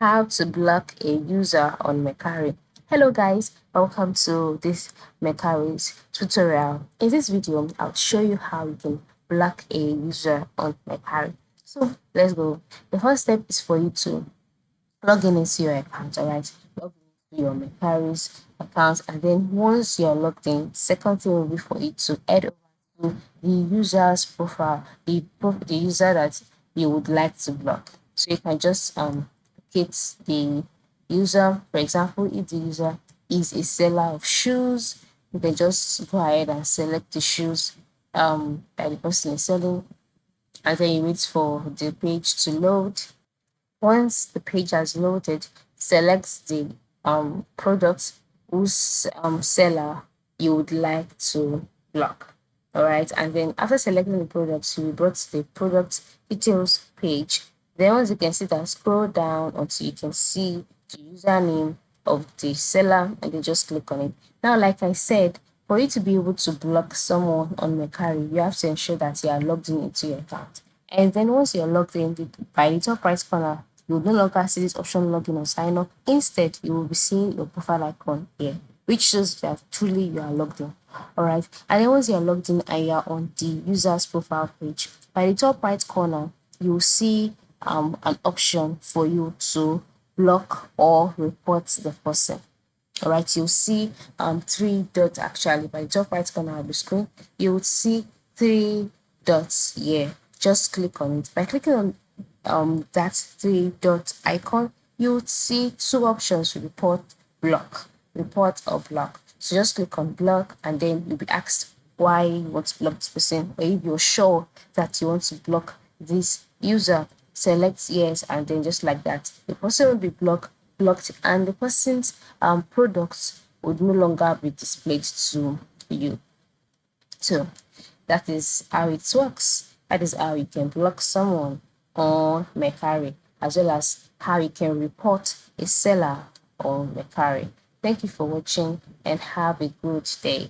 How to block a user on Mercari. Hello guys, welcome to this Mercari's tutorial. In this video, I'll show you how you can block a user on Mercari. So let's go. The first step is for you to log in into your account, alright? Log into your Mercari's account, and then once you're logged in, second thing will be for you to head over to the user's profile, the user that you would like to block. So you can just locate the user. For example, if the user is a seller of shoes, you can just go ahead and select the shoes that the person is selling, and then you wait for the page to load. Once the page has loaded, select the product whose seller you would like to block. All right, and then after selecting the products, you will brought to the product details page. Then once you can see that, scroll down until you can see the username of the seller, and then just click on it. Now, like I said, for you to be able to block someone on Mercari, you have to ensure that you are logged in into your account. And then once you're logged in, by the top right corner, you will no longer see this option login or sign up. Instead, you will be seeing your profile icon here, which shows that truly you are logged in. Alright, and then once you're logged in and you're on the user's profile page, by the top right corner, you will see an option for you to block or report the person. All right, you'll see three dots actually by the top right corner of the screen. You would see three dots here. Just click on it. By clicking on that three dot icon, you would see two options: report, or block. So just click on block, and then you'll be asked why you want to block this person, or if you're sure that you want to block this user. Select yes, and then just like that, the person will be blocked, and the person's products would no longer be displayed to you. So that is how it works. That is how you can block someone on Mercari, as well as how you can report a seller on Mercari. Thank you for watching and have a good day.